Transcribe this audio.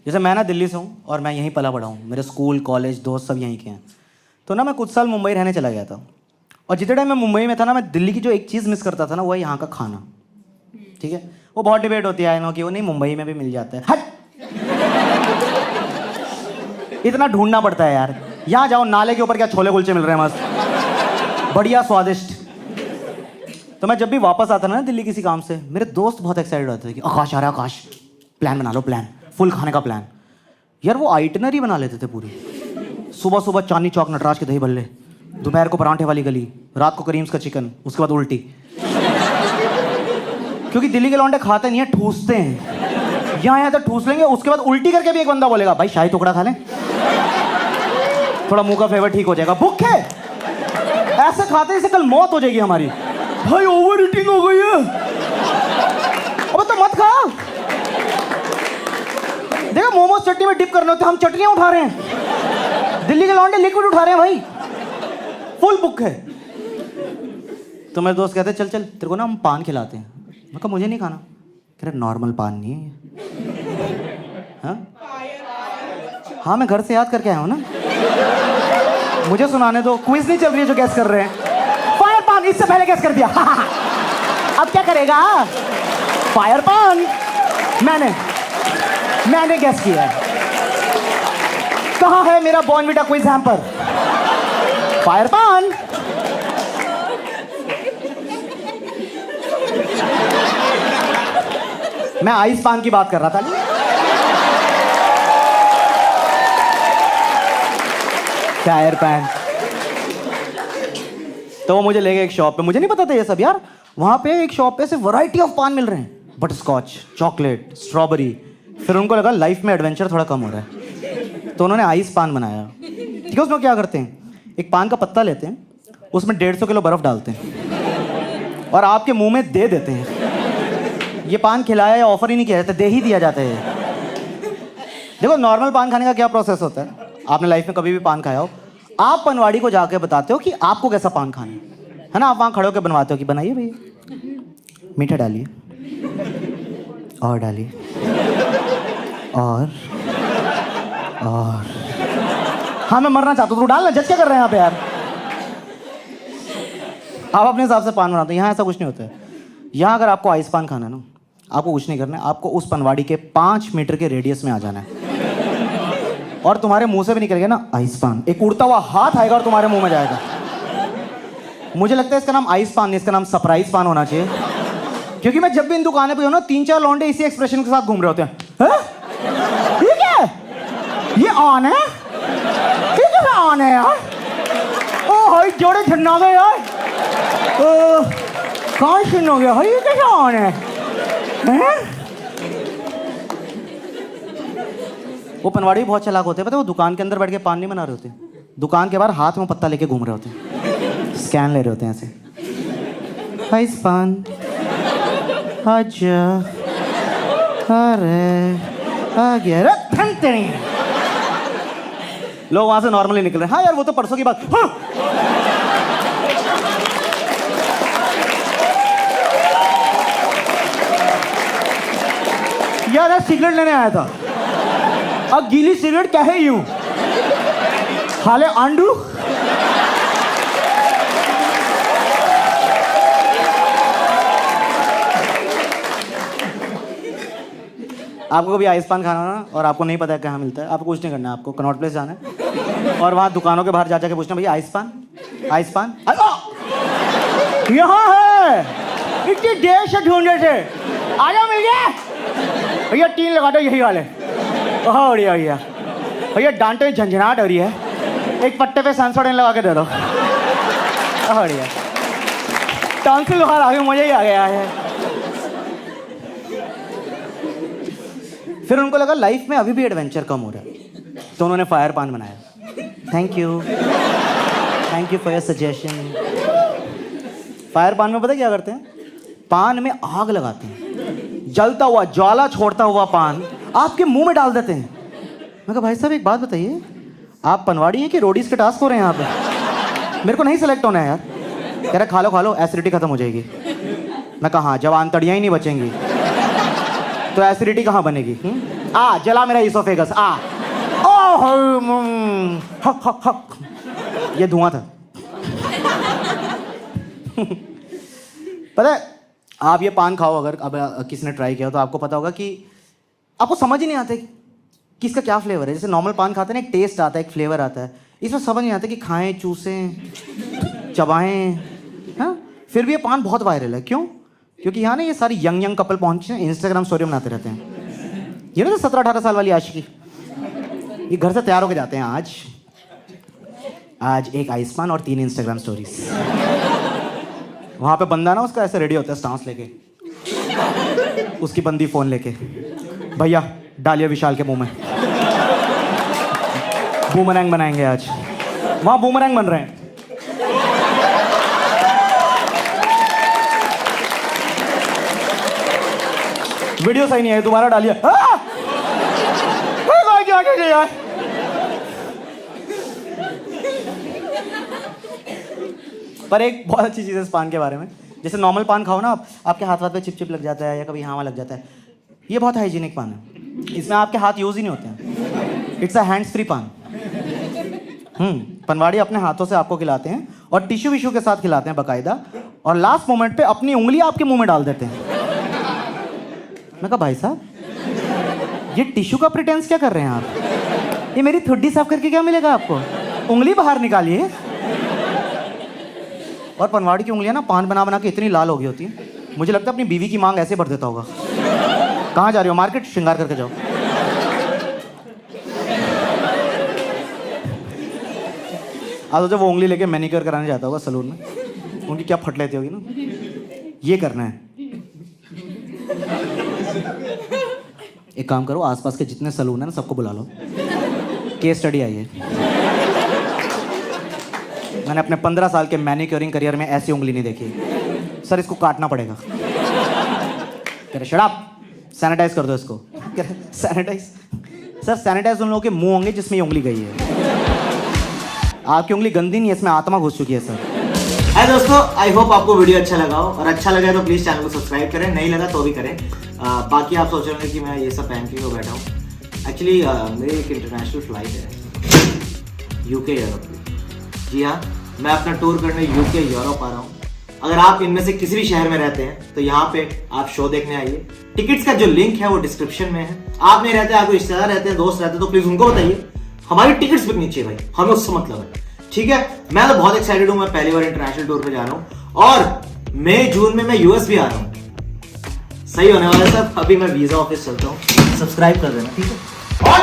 जैसे मैं ना दिल्ली से हूँ और मैं यहीं पला बड़ा हूँ, मेरे स्कूल कॉलेज दोस्त सब यहीं के हैं। तो ना मैं कुछ साल मुंबई रहने चला गया था, और जितने टाइम मैं मुंबई में था ना, मैं दिल्ली की जो एक चीज़ मिस करता था ना, वो है यहाँ का खाना। ठीक है, वो बहुत डिबेट होती है कि वो नहीं मुंबई में भी मिल जाता है, हट इतना ढूंढना पड़ता है यार। यहाँ जाओ, नाले के ऊपर क्या छोले कुलचे मिल रहे हैं मस्त बढ़िया स्वादिष्ट। तो मैं जब भी वापस आता ना दिल्ली किसी काम से, मेरे दोस्त बहुत एक्साइटेड होते थे कि आकाश आ रहा है, आकाश प्लान बना लो, प्लान फुल खाने का प्लान। यार वो आइटनरी बना लेते थे पूरी। सुबह सुबह चांदनी चौक नटराज के दही भल्ले, दोपहर को परांठे वाली गली, रात को करीम्स का चिकन, उसके बाद उल्टी। क्योंकि दिल्ली के लौंडे खाते नहीं है, ठूसते हैं। यहाँ तो ठूस लेंगे, उसके बाद उल्टी करके भी एक बंदा बोलेगा भाई शाही टुकड़ा खा लें, थोड़ा मुंह का फ्लेवर ठीक हो जाएगा। भूखे ऐसे खाते जैसे कल मौत हो जाएगी हमारी। भाई ओवर ईटिंग हो गई है, अब तो मत खा। देखो मोमोज चटनी में डिप करने होते, हम चटनियां उठा रहे हैं। दिल्ली के लौंडे लिक्विड उठा रहे हैं भाई, फुल बुक है। तो मेरे दोस्त कहते चल चल तेरे को ना हम पान खिलाते हैं। मैं कहा मुझे नहीं खाना। कह रहे नॉर्मल पान नहीं है। हाँ मैं घर से याद करके आया हूँ ना, मुझे सुनाने दो। क्विज नहीं चल रही है जो गैस कर रहे हैं। फायर पान इससे पहले गैस कर दिया। अब क्या करेगा? फायर पान मैंने गैस किया है। कहाँ है मेरा बॉर्नविटा क्विज हैम्पर? फायर पान। मैं आइस पान की बात कर रहा था। फायर पान। तो वो मुझे ले गए एक शॉप पे, मुझे नहीं पता था ये सब यार। वहां पे एक शॉप पे से वैरायटी ऑफ पान मिल रहे हैं, बटर स्कॉच, चॉकलेट, स्ट्रॉबेरी। फिर उनको लगा लाइफ में एडवेंचर थोड़ा कम हो रहा है, तो उन्होंने आइस पान बनाया। ठीक है, उसमें क्या करते हैं, एक पान का पत्ता लेते हैं, उसमें 150 किलो बर्फ डालते हैं और आपके मुंह में दे देते हैं। ये पान खिलाया या ऑफर ही नहीं किया जाता, दे ही दिया जाता है। देखो नॉर्मल पान खाने का क्या प्रोसेस होता है, आपने लाइफ में कभी भी पान खाया हो, आप पनवाड़ी को जाके बताते हो कि आपको कैसा पान खाना है ना। आप वहाँ खड़े होकर बनवाते हो कि बनाइए भैया, मीठा डालिए और डालिए और हाँ मैं मरना चाहता हूँ, तो डालना, जज क्या कर रहे हैं यहाँ पे यार। आप अपने हिसाब से पान बनाते हो, यहाँ ऐसा कुछ नहीं होता है। यहाँ अगर आपको आइस पान खाना है ना, आपको कुछ नहीं करना है, आपको उस पनवाड़ी के 5 मीटर के रेडियस में आ जाना है और तुम्हारे मुंह से भी निकल गया ना आइस पान, एक उड़ता हुआ हाथ आएगा और तुम्हारे मुंह में जाएगा। मुझे लगता है इसका नाम आइस पान नहीं, इसका नाम सरप्राइज पान होना चाहिए। क्योंकि मैं जब भी इन दुकानें पे हूँ ना, 3-4 लौंडे इसी एक्सप्रेशन के साथ घूम रहे होते हैं। ठीक है, ये ऑन है, ठीक है ऑन है यार। ओ भाई जोड़े झन्ना गए यार, कहाँ छिन्न हो गया भाई, ये कैसे ऑन है? वो पनवाड़ी बहुत चालाक होते हैं, पता है? वो दुकान के अंदर बैठ के पान नहीं बना रहे होते, दुकान के बाहर हाथ में पत्ता लेके घूम रहे होते हैं, स्कैन ले रहे होते हैं ऐसे। आइस पान आजा, अरे आ गया रे। लोग वहां से नॉर्मली निकल रहे हैं। हाँ यार वो तो परसों की बात। हाँ। यार सिगरेट लेने आया था, अब गीली सिगरेट क्या है यूं हाले आंडू। आपको कभी आइस पान खाना हो ना और आपको नहीं पता है कहाँ मिलता है, आपको कुछ नहीं करना है, आपको कनॉट प्लेस जाना है और वहाँ दुकानों के बाहर जा जाके पूछना भैया आइस पान, आइस पान। यहाँ है, इतनी देर से ढूंढे थे, आ जाओ मिल गया भैया, 3 लगा दो यही वाले। हाँ बढ़िया भैया, भैया डांटो झंझनाहट हो रही है, एक पट्टे पे सेंसोडाइन लगा के दे दो। बढ़िया, टॉन्सिल बुखार आ गया, मजा ही आ गया है। फिर उनको लगा लाइफ में अभी भी एडवेंचर कम हो रहा है, तो उन्होंने फायर पान बनाया। Thank you for your suggestion. Fire पान में पता क्या करते हैं, पान में आग लगाते हैं, जलता हुआ ज्वाला छोड़ता हुआ पान आपके मुंह में डाल देते हैं। मैं कहा भाई साहब एक बात बताइए, आप पनवाड़ी हैं कि रोडीज के टास्क हो रहे हैं यहाँ पे? मेरे को नहीं सेलेक्ट होना है यार। कह रहा खा लो एसिडिटी खत्म हो जाएगी। मैं कहा हाँ, जब आंतड़ियाँ ही नहीं बचेंगी तो एसिडिटी कहाँ बनेगी? आ जला मेरा इसोफेगस आ। ओह हक हक हक, ये धुआं था। पता है आप ये पान खाओ, अगर अब किसी ने ट्राई किया तो आपको पता होगा कि आपको समझ ही नहीं आता कि इसका क्या फ्लेवर है। जैसे नॉर्मल पान खाते हैं ना, एक टेस्ट आता है, एक फ्लेवर आता है, इसमें समझ नहीं आता कि खाएं, चूसें, चबाएं, हाँ। फिर भी ये पान बहुत वायरल है, क्यों? क्योंकि यहाँ ना ये सारी यंग कपल पहुंचे इंस्टाग्राम स्टोरी बनाते रहते हैं। ये ना 17-18 साल वाली आशिकी, ये घर से तैयार होके जाते हैं, आज एक आइस पान और 3 इंस्टाग्राम स्टोरीज। वहाँ पे बंदा ना उसका ऐसे रेडी होता है स्टांस लेके, उसकी बंदी फोन लेके, भैया डालिए विशाल के मुंह में, बूमरैंग बनाएंगे आज। वहाँ बूमरैंग बन रहे हैं। वीडियो सही नहीं है, दोबारा डालिए। क्या यार, पर एक बहुत अच्छी चीज़ है इस पान के बारे में, जैसे नॉर्मल पान खाओ ना आप, आपके हाथ पे चिप लग जाता है या कभी यहाँ लग जाता है। ये बहुत हाइजीनिक पान है, इसमें आपके हाथ यूज ही नहीं होते हैं। इट्स अ हैंड्स फ्री पान। पनवाड़ी अपने हाथों से आपको खिलाते हैं और टिश्यू विश्यू के साथ खिलाते हैं बाकायदा, और लास्ट मोमेंट पे अपनी उंगली आपके मुंह में डाल देते हैं। मैं कहा भाई साहब ये टिश्यू का प्रिटेंस क्या कर रहे हैं आप? ये मेरी थुड्डी साफ करके क्या मिलेगा आपको? उंगली बाहर निकालिए। और पनवाड़ी की उंगलियां ना पान बना बना के इतनी लाल हो गई होती हैं, मुझे लगता है अपनी बीवी की मांग ऐसे भर देता होगा। कहाँ जा रही हो? मार्केट, श्रृंगार करके जाओ। आज जब वो उंगली लेके मैनिक्योर कराने जाता होगा सलून में, उनकी क्या फट लेती होगी ना। ये करना है। एक काम करो, आसपास के जितने सलून है ना सबको बुला लो, केस स्टडी आई है। मैंने अपने 15 साल के मैनिक्योरिंग करियर में ऐसी उंगली नहीं देखी। सर इसको काटना पड़ेगा। कह रहे शट अप, सैनिटाइज कर दो इसको। कह रहे सैनिटाइज? सर सैनिटाइज उन लोगों के मुंह होंगे जिसमें ये उंगली गई है। आपकी उंगली गंदी नहीं है, इसमें आत्मा घुस चुकी है सर। हाय दोस्तों, आई होप आपको वीडियो अच्छा लगा हो, और अच्छा लगा तो प्लीज़ चैनल को सब्सक्राइब करें, नहीं लगा तो भी करें। बाकी आप सोच रहे होंगे कि मैं ये सब पहन के क्यों बैठा हूँ। एक्चुअली मेरी एक इंटरनेशनल फ्लाइट है यूके यूरोप की। जी हाँ, मैं अपना टूर करने यूके यूरोप आ रहा हूँ। अगर आप इनमें से किसी भी शहर में रहते हैं तो यहाँ पे आप शो देखने आइए। टिकट्स का जो लिंक है वो डिस्क्रिप्शन में है। आप नहीं रहते, आपके रिश्तेदार रहते हैं, दोस्त रहते हैं, तो प्लीज़ उनको बताइए हमारी टिकट्स बिकनी चाहिए भाई, हमें उससे मतलब है। ठीक है, मैं तो बहुत एक्साइटेड हूँ। मैं पहली बार इंटरनेशनल टूर पे जा रहा हूँ, और मई जून में मैं यूएस भी आ रहा हूँ। सही होने वाला है सब। अभी मैं वीजा ऑफिस चलता हूँ, सब्सक्राइब कर देना, ठीक है? और